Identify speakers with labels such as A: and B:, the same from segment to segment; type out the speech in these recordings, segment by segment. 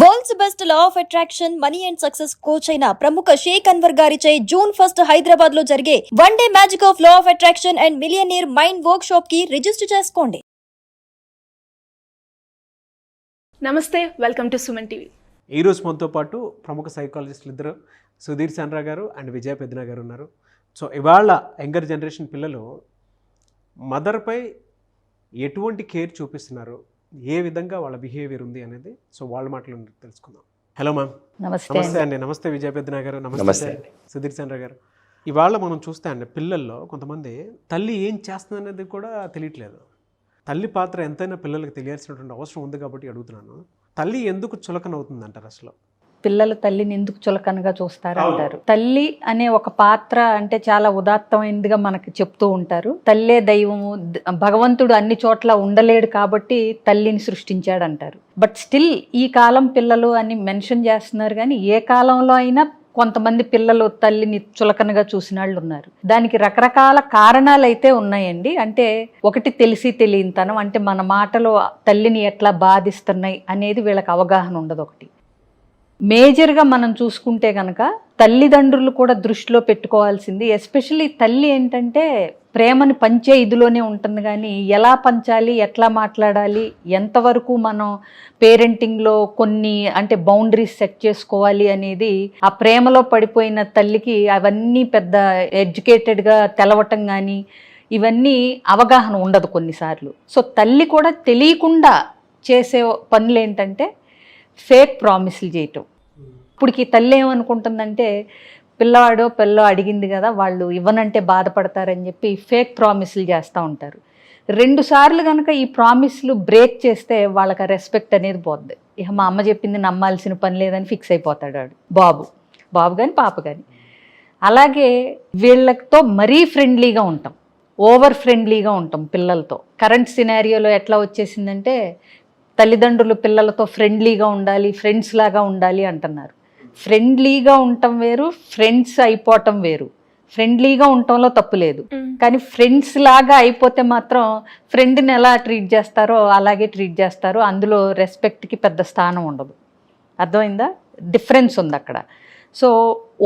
A: World's best law of attraction money and success coach అయిన ప్రముఖ షేక్ అన్వర్ గారిచే జూన్ 1 హైదరాబాద్ లో జరిగే one day magic of law of attraction and millionaire mind work shop కి register చేసుకోండి.
B: నమస్తే, వెల్కమ్ టు సుమన్ టీవీ.
C: ఈరోజు మనతో పాటు ప్రముఖ సైకాలజిస్టులు ఇద్దరు సుధీర్ చంద్ర గారు అండ్ విజయ పెద్దన గారు ఉన్నారు. సో ఇవాళ యంగర్ జనరేషన్ పిల్లలు మదర్పై ఎటువంటి కేర్ చూపిస్తున్నారు, ఏ విధంగా వాళ్ళ బిహేవియర్ ఉంది అనేది సో వాళ్ళ మాటలు తెలుసుకుందాం. Hello ma'am. నమస్తే అండి. నమస్తే విజయ పెద్దన గారు. నమస్తే సుధీర్ చంద్ర గారు. ఇవాళ మనం చూస్తే అండి పిల్లల్లో కొంతమంది తల్లి ఏం చేస్తుంది అనేది కూడా తెలియట్లేదు. తల్లి పాత్ర ఎంతైనా పిల్లలకు తెలియాల్సినటువంటి అవసరం ఉంది కాబట్టి అడుగుతున్నాను. తల్లి ఎందుకు చులకన అవుతుంది అంటారు? అసలు
D: పిల్లలు తల్లిని ఎందుకు చులకనగా చూస్తారు అంటారు. తల్లి అనే ఒక పాత్ర అంటే చాలా ఉదాత్తమైనదిగా మనకి చెప్తూ ఉంటారు. తల్లే దైవము, భగవంతుడు అన్ని చోట్ల ఉండలేడు కాబట్టి తల్లిని సృష్టించాడు అంటారు. బట్ స్టిల్ ఈ కాలం పిల్లలు అని మెన్షన్ చేస్తున్నారు, కానీ ఏ కాలంలో అయినా కొంతమంది పిల్లలు తల్లిని చులకనగా చూసిన వాళ్ళు ఉన్నారు. దానికి రకరకాల కారణాలు అయితే ఉన్నాయండి. అంటే ఒకటి తెలిసి తెలియనితనం, అంటే మన మాటలు తల్లిని ఎట్లా బాధిస్తున్నాయి అనేది వీళ్ళకి అవగాహన ఉండదు. ఒకటి మేజర్గా మనం చూసుకుంటే కనుక తల్లిదండ్రులు కూడా దృష్టిలో పెట్టుకోవాల్సింది, ఎస్పెషల్లీ తల్లి ఏంటంటే ప్రేమని పంచే ఇదిలోనే ఉంటుంది, కానీ ఎలా పంచాలి, ఎట్లా మాట్లాడాలి, ఎంతవరకు మనం పేరెంటింగ్లో కొన్ని అంటే బౌండరీస్ సెట్ చేసుకోవాలి అనేది ఆ ప్రేమలో పడిపోయిన తల్లికి అవన్నీ పెద్ద ఎడ్యుకేటెడ్గా తెలవటం కానీ ఇవన్నీ అవగాహన ఉండదు కొన్నిసార్లు. సో తల్లి కూడా తెలియకుండా చేసే పనులు ఏంటంటే ఫేక్ ప్రామిస్లు చేయటం. ఇప్పటికి తల్లి ఏమనుకుంటుందంటే పిల్లవాడో పిల్లో అడిగింది కదా, వాళ్ళు ఇవ్వనంటే బాధపడతారని చెప్పి ఫేక్ ప్రామిస్లు చేస్తూ ఉంటారు. 2 సార్లు కనుక ఈ ప్రామిస్లు బ్రేక్ చేస్తే వాళ్ళకి రెస్పెక్ట్ అనేది పోద్ది. ఇక మా అమ్మ చెప్పింది నమ్మాల్సిన పని లేదని ఫిక్స్ అయిపోతాడు వాడు, బాబు కానీ పాప కానీ. అలాగే వీళ్ళతో మరీ ఫ్రెండ్లీగా ఉంటాం, ఓవర్ ఫ్రెండ్లీగా ఉంటాం పిల్లలతో. కరెంట్ సినారియోలో ఎట్లా వచ్చేసిందంటే తల్లిదండ్రులు పిల్లలతో ఫ్రెండ్లీగా ఉండాలి, ఫ్రెండ్స్ లాగా ఉండాలి అంటున్నారు. ఫ్రెండ్లీగా ఉండటం వేరు, ఫ్రెండ్స్ అయిపోవటం వేరు. ఫ్రెండ్లీగా ఉండటంలో తప్పు లేదు, కానీ ఫ్రెండ్స్ లాగా అయిపోతే మాత్రం ఫ్రెండ్ని ఎలా ట్రీట్ చేస్తారో అలాగే ట్రీట్ చేస్తారు. అందులో రెస్పెక్ట్కి పెద్ద స్థానం ఉండదు. అర్థమైందా? డిఫరెన్స్ ఉంది అక్కడ. సో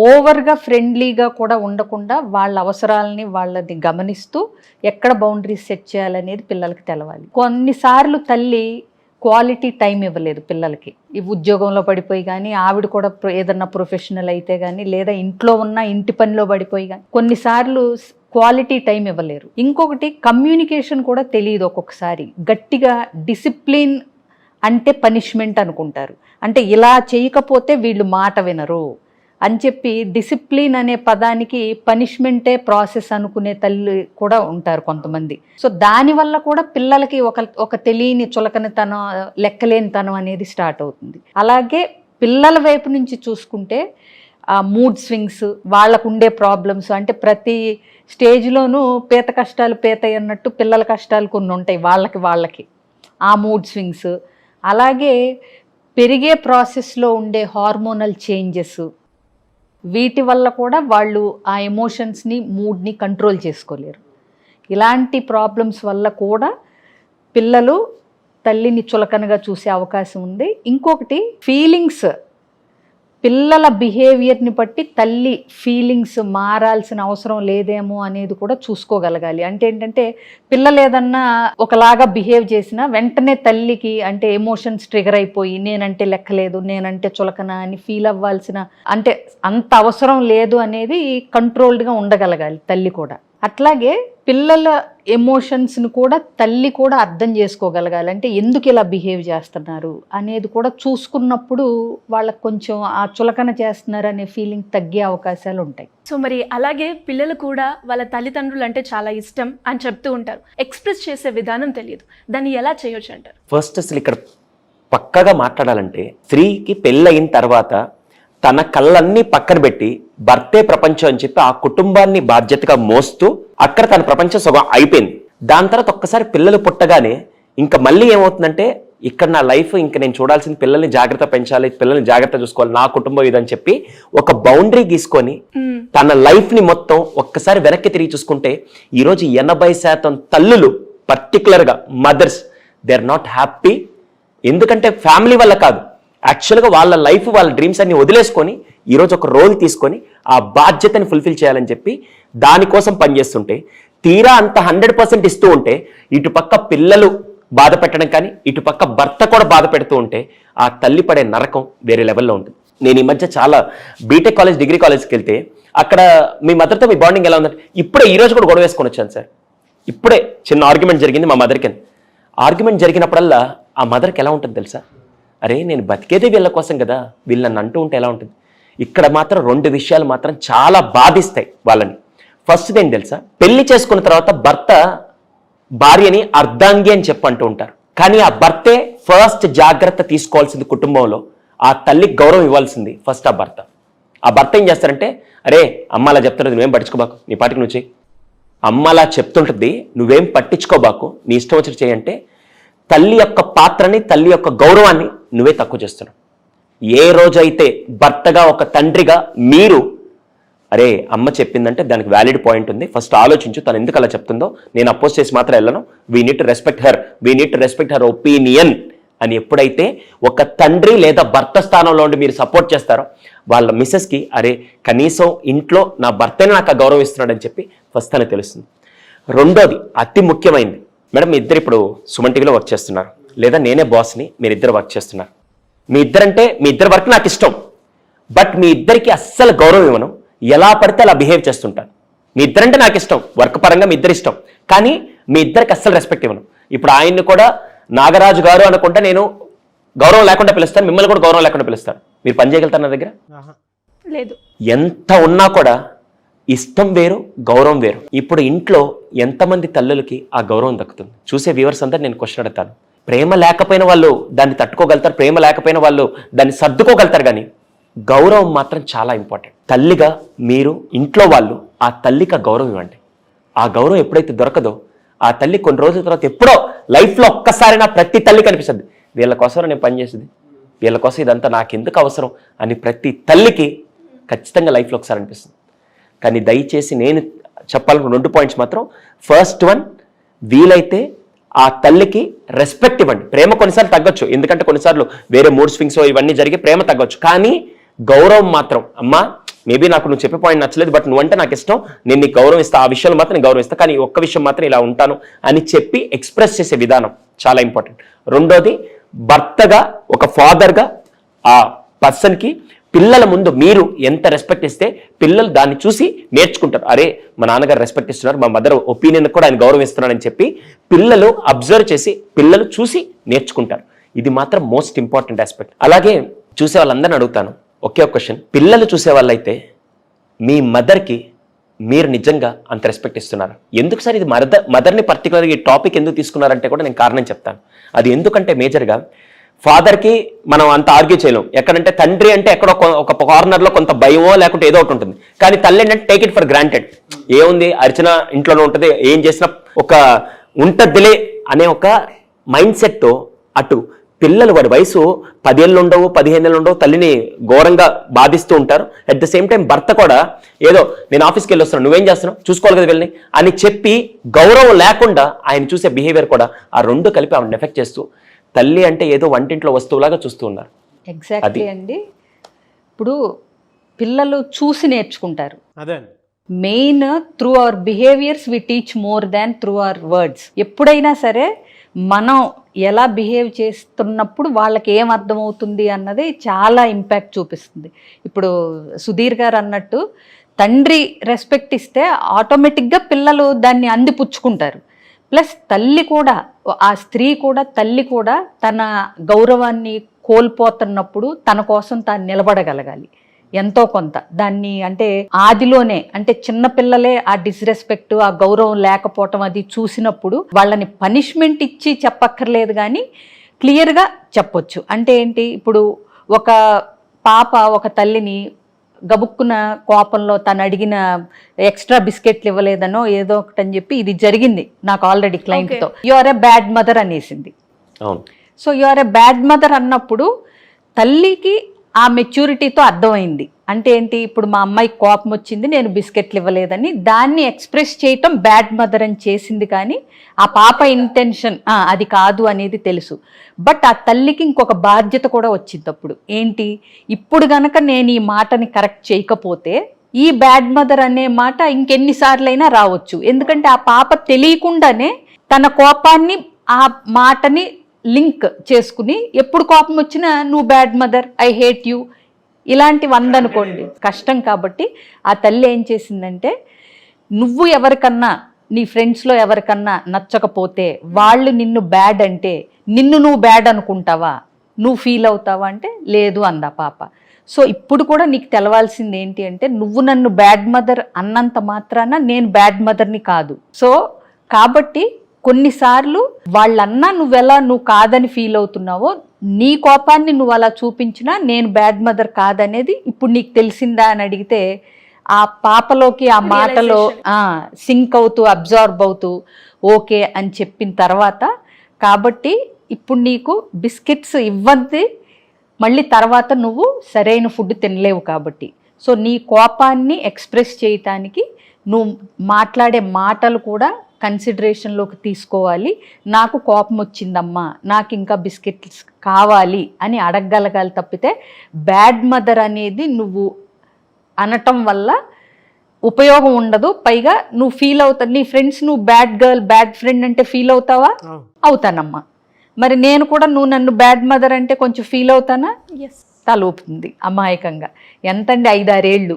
D: ఓవర్గా ఫ్రెండ్లీగా కూడా ఉండకుండా వాళ్ళ అవసరాలని వాళ్ళని గమనిస్తూ ఎక్కడ బౌండరీస్ సెట్ చేయాలనేది పిల్లలకి తెలవాలి. కొన్నిసార్లు తల్లి క్వాలిటీ టైం ఇవ్వలేదు పిల్లలకి, ఈ ఉద్యోగంలో పడిపోయి కానీ, ఆవిడ కూడా ఏదన్నా ప్రొఫెషనల్ అయితే కానీ, లేదా ఇంట్లో ఉన్న ఇంటి పనిలో పడిపోయి కానీ కొన్నిసార్లు క్వాలిటీ టైం ఇవ్వలేరు. ఇంకొకటి కమ్యూనికేషన్ కూడా తెలియదు ఒక్కొక్కసారి. గట్టిగా డిసిప్లిన్ అంటే పనిష్మెంట్ అనుకుంటారు, అంటే ఇలా చేయకపోతే వీళ్ళు మాట వినరు అని చెప్పి డిసిప్లిన్ అనే పదానికి పనిష్మెంటే ప్రాసెస్ అనుకునే తల్లి కూడా ఉంటారు కొంతమంది. సో దానివల్ల కూడా పిల్లలకి ఒక తెలియని చులకనితనం, లెక్కలేనితనం అనేది స్టార్ట్ అవుతుంది. అలాగే పిల్లల వైపు నుంచి చూసుకుంటే మూడ్ స్వింగ్స్, వాళ్ళకు ఉండే ప్రాబ్లమ్స్, అంటే ప్రతి స్టేజ్లోనూ పీత కష్టాలు పీత అన్నట్టు పిల్లల కష్టాలు కొన్ని ఉంటాయి వాళ్ళకి ఆ మూడ్ స్వింగ్స్. అలాగే పెరిగే ప్రాసెస్లో ఉండే హార్మోనల్ చేంజెస్, వీటి వల్ల కూడా వాళ్ళు ఆ ఎమోషన్స్ని, మూడ్ని కంట్రోల్ చేసుకోలేరు. ఇలాంటి ప్రాబ్లమ్స్ వల్ల కూడా పిల్లలు తల్లిని చులకనగా చూసే అవకాశం ఉంది. ఇంకొకటి ఫీలింగ్స్, పిల్లల బిహేవియర్ని బట్టి తల్లి ఫీలింగ్స్ మారాల్సిన అవసరం లేదేమో అనేది కూడా చూసుకోగలగాలి. అంటే ఏంటంటే పిల్లలు ఏదన్నా ఒకలాగా బిహేవ్ చేసినా వెంటనే తల్లికి అంటే ఎమోషన్స్ ట్రిగర్ అయిపోయి నేనంటే లెక్కలేదు, నేనంటే చులకన అని ఫీల్ అవ్వాల్సిన, అంటే అంత అవసరం లేదు అనేది కంట్రోల్డ్గా ఉండగలగాలి తల్లి కూడా. అట్లాగే పిల్లల ఎమోషన్స్ని కూడా తల్లి కూడా అర్థం చేసుకోగలగాలి. అంటే ఎందుకు ఇలా బిహేవ్ చేస్తున్నారు అనేది కూడా చూసుకున్నప్పుడు వాళ్ళకు కొంచెం ఆ చులకన చేస్తున్నారు అనే ఫీలింగ్ తగ్గే అవకాశాలు ఉంటాయి.
B: సో మరి అలాగే పిల్లలు కూడా వాళ్ళ తల్లిదండ్రులు అంటే చాలా ఇష్టం అని చెప్తూ ఉంటారు, ఎక్స్ప్రెస్ చేసే విధానం తెలియదు, దాన్ని ఎలా చేయొచ్చు అంటారు?
E: ఫస్ట్ అసలు ఇక్కడ పక్కగా మాట్లాడాలంటే స్త్రీకి పెళ్ళయిన తర్వాత తన కళ్ళన్నీ పక్కన పెట్టి భర్తే ప్రపంచం అని చెప్పి ఆ కుటుంబాన్ని బాధ్యతగా మోస్తూ అక్కడ తన ప్రపంచం సగం అయిపోయింది. దాని తర్వాత ఒక్కసారి పిల్లలు పుట్టగానే ఇంకా మళ్ళీ ఏమవుతుందంటే ఇక్కడ నా లైఫ్ ఇంకా నేను చూడాల్సిన పిల్లల్ని జాగ్రత్త పెంచాలి, పిల్లల్ని జాగ్రత్త చూసుకోవాలి, నా కుటుంబం ఇదని చెప్పి ఒక బౌండరీ గీసుకొని తన లైఫ్ ని మొత్తం ఒక్కసారి వెనక్కి తిరిగి చూసుకుంటే ఈరోజు 80% తల్లులు, పర్టికులర్గా mothers, they are not happy. ఎందుకంటే ఫ్యామిలీ వల్ల కాదు, యాక్చువల్గా వాళ్ళ లైఫ్ వాళ్ళ డ్రీమ్స్ అన్ని వదిలేసుకొని ఈరోజు ఒక రోల్ తీసుకొని ఆ బాధ్యతని ఫుల్ఫిల్ చేయాలని చెప్పి దానికోసం పనిచేస్తుంటే తీరా అంత 100% ఇస్తూ ఉంటే ఇటుపక్క పిల్లలు బాధ పెట్టడం కానీ ఇటుపక్క భర్త కూడా బాధ పెడుతూ ఉంటే ఆ తల్లి పడే నరకం వేరే లెవెల్లో ఉంటుంది. నేను ఈ మధ్య చాలా బీటెక్ కాలేజ్ డిగ్రీ కాలేజ్కి వెళ్తే అక్కడ మీ మదర్తో మీ బాండింగ్ ఎలా ఉందంటే ఇప్పుడే ఈ రోజు కూడా గొడవ వేసుకొని వచ్చాను సార్. ఇప్పుడే చిన్న ఆర్గ్యుమెంట్ జరిగింది మా మదర్కి. ఆర్గ్యుమెంట్ జరిగినప్పుడల్లా ఆ మదర్కి ఎలా ఉంటుంది తెలుసా, అరే నేను బతికేదే వీళ్ళ కోసం కదా, వీళ్ళు నన్ను అంటూ ఉంటే ఎలా ఉంటుంది. ఇక్కడ మాత్రం 2 విషయాలు మాత్రం చాలా బాధిస్తాయి వాళ్ళని. ఫస్ట్ ఏం తెలుసా, పెళ్లి చేసుకున్న తర్వాత భర్త భార్యని అర్ధాంగి అని చెప్పంటూ ఉంటారు. కానీ ఆ భర్తే ఫస్ట్ జాగ్రత్త తీసుకోవాల్సింది కుటుంబంలో, ఆ తల్లికి గౌరవం ఇవ్వాల్సింది ఫస్ట్ ఆ భర్త. ఆ భర్త ఏం చేస్తారంటే, అరే అమ్మ అలా చెప్తున్నది నువ్వేం పట్టించుకోబాకు, నీ పాటికి నువ్వు చెయ్యి, అమ్మ అలా చెప్తుంటుంది నువ్వేం పట్టించుకోబాకు, నీ ఇష్టం వచ్చి చేయంటే తల్లి యొక్క పాత్రని తల్లి యొక్క గౌరవాన్ని నువ్వే తక్కువ చేస్తున్నావు. ఏ రోజైతే భర్తగా ఒక తండ్రిగా మీరు అరే అమ్మ చెప్పిందంటే దానికి వ్యాలిడ్ పాయింట్ ఉంది, ఫస్ట్ ఆలోచించు తను ఎందుకు అలా చెప్తుందో, నేను అపోజ్ చేసి మాత్రం వెళ్ళను, we need to respect her opinion అని ఎప్పుడైతే ఒక తండ్రి లేదా భర్త స్థానంలో ఉండి మీరు సపోర్ట్ చేస్తారో వాళ్ళ మిస్సెస్కి అరే కనీసం ఇంట్లో నా భర్తనే నాకు గౌరవం ఇస్తున్నాడని చెప్పి ఫస్ట్ అని తెలుస్తుంది. రెండోది అతి ముఖ్యమైనది, మేడం మీ ఇద్దరు ఇప్పుడు సుమన్ టీవీలో వర్క్ చేస్తున్నారు, లేదా నేనే బాస్ని మీరిద్దరు వర్క్ చేస్తున్నారు. మీ ఇద్దరు వర్క్ నాకు ఇష్టం, బట్ మీ ఇద్దరికి అస్సలు గౌరవం ఇవ్వను, ఎలా పడితే అలా బిహేవ్ చేస్తుంటాను. మీ ఇద్దరంటే నాకు ఇష్టం, వర్క్ పరంగా మీ ఇద్దరు ఇష్టం, కానీ మీ ఇద్దరికి అస్సలు రెస్పెక్ట్ ఇవ్వను. ఇప్పుడు ఆయన్ని కూడా నాగరాజు గారు అనుకుంటే నేను గౌరవం లేకుండా పిలుస్తాను, మిమ్మల్ని కూడా గౌరవం లేకుండా పిలుస్తాను. మీరు పని చేయగలుగుతారు నా దగ్గర?
B: లేదు.
E: ఎంత ఉన్నా కూడా ఇష్టం వేరు, గౌరవం వేరు. ఇప్పుడు ఇంట్లో ఎంతమంది తల్లులకి ఆ గౌరవం దక్కుతుంది? చూసే వ్యూవర్స్ అందరూ నేను క్వశ్చన్ అడుగుతాను. ప్రేమ లేకపోయిన వాళ్ళు దాన్ని తట్టుకోగలుగుతారు, ప్రేమ లేకపోయిన వాళ్ళు దాన్ని సర్దుకోగలుగుతారు, కానీ గౌరవం మాత్రం చాలా ఇంపార్టెంట్. తల్లిగా మీరు ఇంట్లో వాళ్ళు ఆ తల్లికి ఆ గౌరవం ఇవ్వండి. ఆ గౌరవం ఎప్పుడైతే దొరకదో ఆ తల్లి కొన్ని రోజుల తర్వాత ఎప్పుడో లైఫ్లో ఒక్కసారి నా ప్రతి తల్లి కనిపిస్తుంది, వీళ్ళ కోసం నేను పనిచేసింది, వీళ్ళ కోసం ఇదంతా నాకు ఎందుకు అవసరం అని ప్రతి తల్లికి ఖచ్చితంగా లైఫ్లో ఒకసారి అనిపిస్తుంది. కానీ దయచేసి నేను చెప్పాలనుకున్న 2 పాయింట్స్ మాత్రం, ఫస్ట్ వన్, వీలైతే ఆ తల్లికి రెస్పెక్ట్ ఇవ్వండి. ప్రేమ కొన్నిసార్లు తగ్గొచ్చు, ఎందుకంటే కొన్నిసార్లు వేరే మూడ్ స్వింగ్స్ ఇవన్నీ జరిగి ప్రేమ తగ్గొచ్చు, కానీ గౌరవం మాత్రం అమ్మా మేబీ నాకు నువ్వు చెప్పే పాయింట్ నచ్చలేదు, బట్ నువ్వంటే నాకు ఇష్టం, నేను నీకు గౌరవం ఇస్తా, ఆ విషయాలు మాత్రం నేను గౌరవిస్తా, కానీ ఒక్క విషయం మాత్రం ఇలా ఉంటాను అని చెప్పి ఎక్స్ప్రెస్ చేసే విధానం చాలా ఇంపార్టెంట్. రెండోది, భర్తగా ఒక ఫాదర్గా ఆ పర్సన్కి పిల్లల ముందు మీరు ఎంత రెస్పెక్ట్ ఇస్తే పిల్లలు దాన్ని చూసి నేర్చుకుంటారు. అరే మా నాన్నగారు రెస్పెక్ట్ ఇస్తున్నారు, మా మదర్ ఒపీనియన్ కూడా ఆయన గౌరవం ఇస్తున్నారని చెప్పి పిల్లలు అబ్జర్వ్ చేసి పిల్లలు చూసి నేర్చుకుంటారు. ఇది మాత్రం మోస్ట్ ఇంపార్టెంట్ ఆస్పెక్ట్. అలాగే చూసే వాళ్ళందరిని అడుగుతాను ఒకే ఒక క్వశ్చన్, పిల్లలు చూసే వాళ్ళైతే మీ మదర్కి మీరు నిజంగా అంత రెస్పెక్ట్ ఇస్తున్నారు? ఎందుకు సార్ ఇది మదర్ని పర్టికులర్గా ఈ టాపిక్ ఎందుకు తీసుకున్నారంటే కూడా నేను కారణం చెప్తాను. అది ఎందుకంటే మేజర్గా ఫాదర్కి మనం అంత ఆర్గ్యూ చేయలేం, ఎక్కడంటే తండ్రి అంటే ఎక్కడో ఒక కార్నర్లో కొంత భయమో లేకుంటే ఏదో ఒకటి ఉంటుంది, కానీ తల్లి ఏంటంటే టేక్ ఇట్ ఫర్ గ్రాంటెడ్, ఏముంది అర్చన ఇంట్లోనే ఉంటుంది, ఏం చేసినా ఒక ఉంటదిలే అనే ఒక మైండ్ సెట్తో అటు పిల్లలు వాడి వయసు 10 ఏళ్ళు ఉండవు, 15 ఏళ్ళు ఉండవు, తల్లిని ఘోరంగా బాధిస్తూ ఉంటారు. అట్ ద సేమ్ టైం భర్త కూడా ఏదో నేను ఆఫీస్కి వెళ్ళి వస్తున్నాను, నువ్వేం చేస్తున్నావు చూసుకోవాలి కదా వీళ్ళని అని చెప్పి గౌరవం లేకుండా ఆయన చూసే బిహేవియర్ కూడా ఆ 2 కలిపి ఆమెను ఎఫెక్ట్ చేస్తూ తల్లి అంటే ఏదో వంటింట్లో వస్తువులాగా చూస్తూ ఉన్నారు.
D: ఎగ్జాక్ట్లీ అండి. ఇప్పుడు పిల్లలు చూసి నేర్చుకుంటారు.
C: అదే
D: main through our behaviours we teach more than through our words. ఎప్పుడైనా సరే మనం ఎలా బిహేవ్ చేస్తున్నప్పుడు వాళ్ళకి ఏం అర్థమవుతుంది అన్నది చాలా ఇంపాక్ట్ చూపిస్తుంది. ఇప్పుడు సుధీర్ గారు అన్నట్టు తండ్రి రెస్పెక్ట్ ఇస్తే ఆటోమేటిక్గా పిల్లలు దాన్ని అందిపుచ్చుకుంటారు. ప్లస్ తల్లి కూడా, ఆ స్త్రీ కూడా, తల్లి కూడా తన గౌరవాన్ని కోల్పోతున్నప్పుడు తన కోసం తాను నిలబడగలగాలి ఎంతో కొంత. దాన్ని అంటే ఆదిలోనే అంటే చిన్నపిల్లలే ఆ డిస్రెస్పెక్ట్, ఆ గౌరవం లేకపోవటం అది చూసినప్పుడు వాళ్ళని పనిష్మెంట్ ఇచ్చి చెప్పక్కర్లేదు, కానీ క్లియర్గా చెప్పొచ్చు. అంటే ఏంటి, ఇప్పుడు ఒక పాప ఒక తల్లిని గబుక్కున కోపంలో తను అడిగిన ఎక్స్ట్రా బిస్కెట్లు ఇవ్వలేదనో ఏదో ఒకటి అని చెప్పి, ఇది జరిగింది నాకు ఆల్రెడీ క్లయింట్తో, you are a bad mother అనేసింది. So you are a bad mother అన్నప్పుడు తల్లికి ఆ మెచ్యూరిటీతో అర్థమైంది. అంటే ఏంటి, ఇప్పుడు మా అమ్మాయికి కోపం వచ్చింది, నేను బిస్కెట్లు ఇవ్వలేదని దాన్ని ఎక్స్ప్రెస్ చేయటం బ్యాడ్ మదర్ అని చేసింది, కానీ ఆ పాప ఇంటెన్షన్ అది కాదు అనేది తెలుసు. బట్ ఆ తల్లికి ఇంకొక బాధ్యత కూడా వచ్చింది అప్పుడు. ఏంటి, ఇప్పుడు గనక నేను ఈ మాటని కరెక్ట్ చేయకపోతే ఈ బ్యాడ్ మదర్ అనే మాట ఇంకెన్నిసార్లైనా రావచ్చు. ఎందుకంటే ఆ పాప తెలియకుండానే తన కోపాన్ని ఆ మాటని లింక్ చేసుకుని ఎప్పుడు కోపం వచ్చినా నువ్వు bad mother, I hate you, ఇలాంటివి అందనుకోండి కష్టం. కాబట్టి ఆ తల్లి ఏం చేసిందంటే, నువ్వు ఎవరికన్నా నీ ఫ్రెండ్స్లో ఎవరికన్నా నచ్చకపోతే వాళ్ళు నిన్ను బ్యాడ్ అంటే నిన్ను నువ్వు బ్యాడ్ అనుకుంటావా, నువ్వు ఫీల్ అవుతావా అంటే లేదు అందా పాప. సో ఇప్పుడు కూడా నీకు తెలవాల్సింది ఏంటి అంటే, నువ్వు నన్ను బ్యాడ్ మదర్ అన్నంత మాత్రాన నేను బ్యాడ్ మదర్ని కాదు. సో కాబట్టి కొన్నిసార్లు వాళ్ళన్నా నువ్వు కాదని ఫీల్ అవుతున్నావో, నీ కోపాన్ని నువ్వు అలా చూపించినా నేను బ్యాడ్ మదర్ కాదనేది ఇప్పుడు నీకు తెలిసిందా అని అడిగితే ఆ పాపలోకి ఆ మాటలో సింక్ అవుతూ అబ్జార్బ్ అవుతూ ఓకే అని చెప్పిన తర్వాత, కాబట్టి ఇప్పుడు నీకు బిస్కెట్స్ ఇవ్వద్ది, మళ్ళీ తర్వాత నువ్వు సరైన ఫుడ్ తినలేవు. కాబట్టి సో నీ కోపాన్ని ఎక్స్ప్రెస్ చేయటానికి నువ్వు మాట్లాడే మాటలు కూడా కన్సిడరేషన్లోకి తీసుకోవాలి. నాకు కోపం వచ్చిందమ్మా, నాకు ఇంకా బిస్కెట్స్ కావాలి అని అడగగలగాలి తప్పితే బ్యాడ్ మదర్ అనేది నువ్వు అనటం వల్ల ఉపయోగం ఉండదు. పైగా నువ్వు ఫీల్ అవుతావు, నీ ఫ్రెండ్స్ నువ్వు బ్యాడ్ గర్ల్ బ్యాడ్ ఫ్రెండ్ అంటే ఫీల్ అవుతావా? అవుతానమ్మా. మరి నేను కూడా నువ్వు నన్ను బ్యాడ్ మదర్ అంటే కొంచెం ఫీల్ అవుతానా? తలూపుతుంది అమాయకంగా. ఎంతండి 5-6 ఏళ్ళు.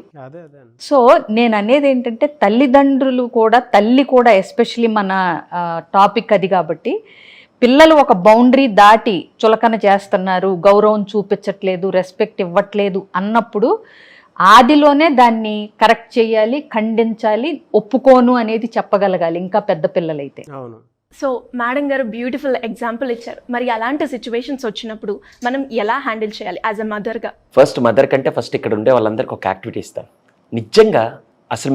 D: సో నేను అనేది ఏంటంటే తల్లిదండ్రులు కూడా, తల్లి కూడా ఎస్పెషలీ మన టాపిక్ అది కాబట్టి, పిల్లలు ఒక బౌండరీ దాటి చులకన చేస్తున్నారు, గౌరవం చూపించట్లేదు, రెస్పెక్ట్ ఇవ్వట్లేదు అన్నప్పుడు ఆదిలోనే దాన్ని కరెక్ట్ చేయాలి, ఖండించాలి, ఒప్పుకోను అనేది చెప్పగలగాలి ఇంకా పెద్ద పిల్లలైతే.
B: సో మేడం గారు బ్యూటిఫుల్ ఎగ్జాంపుల్ ఇచ్చారు. మరి అలాంటి సిచ్యువేషన్స్ వచ్చినప్పుడు మనం ఎలా హ్యాండిల్ చేయాలి యాజ్ అ మదర్గా?
E: ఫస్ట్ మదర్ కంటే ఫస్ట్ ఇక్కడ ఉండే వాళ్ళందరికీ ఒక యాక్టివిటీ ఇస్తాను. నిజంగా అసలు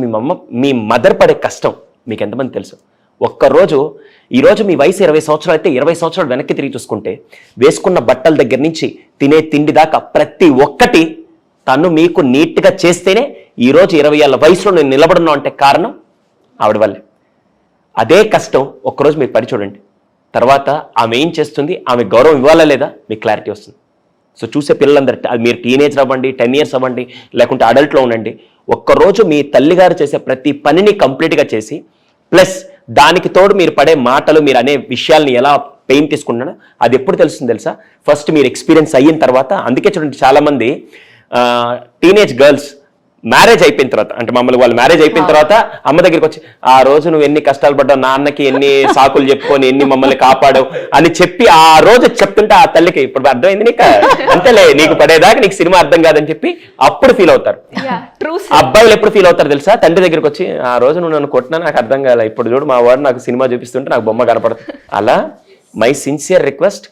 E: మీ మదర్ పడే కష్టం మీకు ఎంతమంది తెలుసు? ఒక్కరోజు, ఈరోజు మీ వయసు 20 సంవత్సరాలు అయితే 20 సంవత్సరాలు వెనక్కి తిరిగి చూసుకుంటే వేసుకున్న బట్టల దగ్గర నుంచి తినే తిండి దాకా ప్రతి ఒక్కటి తను మీకు నీట్గా చేస్తేనే ఈరోజు 20 ఏళ్ళ వయసులో నేను నిలబడున్నా అంటే కారణం ఆవిడ వల్లే. అదే కష్టం ఒక్కరోజు మీరు పడి చూడండి, తర్వాత ఆమె ఏం చేస్తుంది, ఆమె గౌరవం ఇవ్వాలా లేదా మీకు క్లారిటీ వస్తుంది. సో చూసే పిల్లలందరూ, అది మీరు టీనేజర్ అవ్వండి, 10 years అవ్వండి, లేకుంటే అడల్ట్లో ఉండండి, ఒక్కరోజు మీ తల్లిగారు చేసే ప్రతి పనిని కంప్లీట్గా చేసి ప్లస్ దానికి తోడు మీరు పడే మాటలు, మీరు అనే విషయాల్ని ఎలా పెయిన్ తీసుకుంటున్నారో అది ఎప్పుడు తెలుస్తుంది తెలుసా? ఫస్ట్ మీరు ఎక్స్పీరియన్స్ అయిన తర్వాత. అందుకే చూడండి చాలామంది టీనేజ్ గర్ల్స్ మ్యారేజ్ అయిపోయిన తర్వాత, అంటే మమ్మల్ని వాళ్ళు మ్యారేజ్ అయిపోయిన తర్వాత అమ్మ దగ్గరికి వచ్చి, ఆ రోజు నువ్వు ఎన్ని కష్టాలు పడ్డావు, నాన్నకి ఎన్ని సాకులు చెప్పుకొని ఎన్ని మమ్మల్ని కాపాడావు అని చెప్పి ఆ రోజు చెప్తుంటే ఆ తల్లికి ఇప్పుడు అర్థమైంది నీకు, అంతేలే నీకు పడేదాకా నీకు సినిమా అర్థం కాదని చెప్పి అప్పుడు ఫీల్ అవుతారు. అబ్బాయిలు ఎప్పుడు ఫీల్ అవుతారు తెలుసా? తండ్రి దగ్గరికి వచ్చి, ఆ రోజు నువ్వు నన్ను కొట్టినా నాకు అర్థం కాలే, ఇప్పుడు చూడు మా వాడు నాకు సినిమా చూపిస్తుంటే నాకు బొమ్మ కనపడుతుంది. అలా మై సిన్సియర్ రిక్వెస్ట్,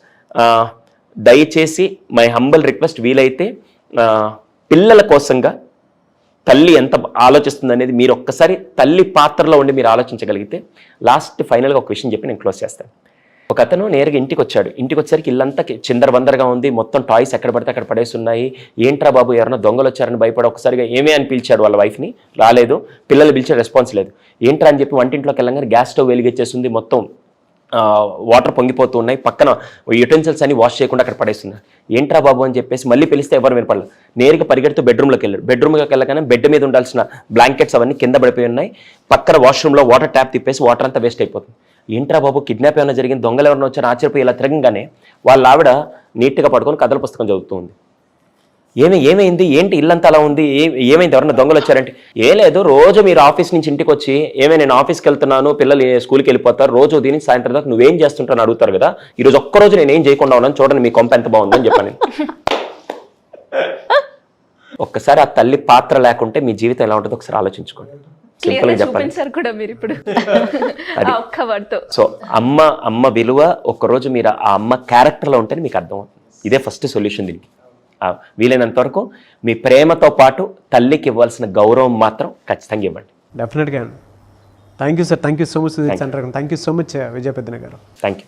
E: దయచేసి మై హంబల్ రిక్వెస్ట్, వీలైతే పిల్లల కోసంగా తల్లి ఎంత ఆలోచిస్తుంది అనేది మీరు ఒక్కసారి తల్లి పాత్రలో ఉండి మీరు ఆలోచించగలిగితే, లాస్ట్ ఫైనల్గా ఒక విషయం చెప్పి నేను క్లోజ్ చేస్తాను. ఒక అతను నేరుగా ఇంటికి వచ్చాడు. ఇంటికి వచ్చేసరికి ఇల్లంతా చిందరబందరగా ఉంది, మొత్తం టాయ్స్ ఎక్కడ పడితే అక్కడ పడేసి ఉన్నాయి. ఏంట్రా బాబు ఎవరైనా దొంగలు వచ్చారని భయపడి ఒక్కసారిగా ఏమే అని పిలిచాడు వాళ్ళ వైఫ్ని, రాలేదు. పిల్లలు పిలిచే రెస్పాన్స్ లేదు. ఏంట్రా అని చెప్పి వంటింట్లోకి వెళ్ళగానే గ్యాస్ స్టవ్ వెలిగించేస్తుంది, మొత్తం వాటర్ పొంగిపోతూ ఉన్నాయి, పక్కన యుటెన్సిల్స్ అని వాష్ చేయకుండా అక్కడ పడేస్తున్నారు. ఏంట్రా బాబు అని చెప్పేసి మళ్ళీ పిలిస్తే ఎవరు వినపడలేదు. నేరుగా పరిగెడుతూ బెడ్రూమ్లోకి వెళ్ళాడు. బెడ్రూమ్లోకి వెళ్ళగానే బెడ్ మీద ఉండాల్సిన బ్లాంకెట్స్ అవన్నీ కింద పడిపోయి ఉన్నాయి. పక్కన వాష్రూమ్లో వాటర్ ట్యాప్ తిప్పేసి వాటర్ అంతా వేస్ట్ అయిపోతుంది. ఏంట్రా బాబు కిడ్నాప్ ఏమైనా జరిగింది, దొంగలు ఎవరైనా వచ్చారు ఆశ్చర్యపోయి ఇలా తిరగంగానే వాళ్ళ ఆవిడ నీట్గా పడుకొని కథల పుస్తకం చదువుతూ ఉంది. ఏమైంది, ఏంటి ఇల్లంతా అలా ఉంది, ఏమైంది, ఎవరైనా దొంగలు వచ్చారంటే, ఏ లేదు, రోజు మీరు ఆఫీస్ నుంచి ఇంటికి వచ్చి నేను ఆఫీస్కి వెళ్తున్నాను, పిల్లలు స్కూల్కి వెళ్ళిపోతారు, రోజు దీనికి సాయంత్రం దాకా నువ్వేం చేస్తుంటావు అడుగుతారు కదా, ఈరోజు ఒక్కరోజు నేనేం చేయకుండా ఉన్నాను, చూడండి మీ కొంప ఎంత బాగుందని చెప్పాను. ఒక్కసారి ఆ తల్లి పాత్ర లేకుంటే మీ జీవితం ఎలా ఉంటుందో ఒకసారి ఆలోచించుకోండి. సింపుల్ గా చెప్పండి. సో అమ్మ విలువ ఒక్కరోజు మీరు ఆ అమ్మ క్యారెక్టర్లో ఉంటేనే మీకు అర్థం అవుతుంది. ఇదే ఫస్ట్ సొల్యూషన్ దీనికి. వీలైనంత వరకు మీ ప్రేమతో పాటు తల్లికి ఇవ్వాల్సిన గౌరవం మాత్రం ఖచ్చితంగా ఇవ్వండి.
C: డెఫినెట్గా. Thank you sir, thank you so much Sudheer Chandra garu, thank you so much Vijaya Peddana garu,
E: thank you.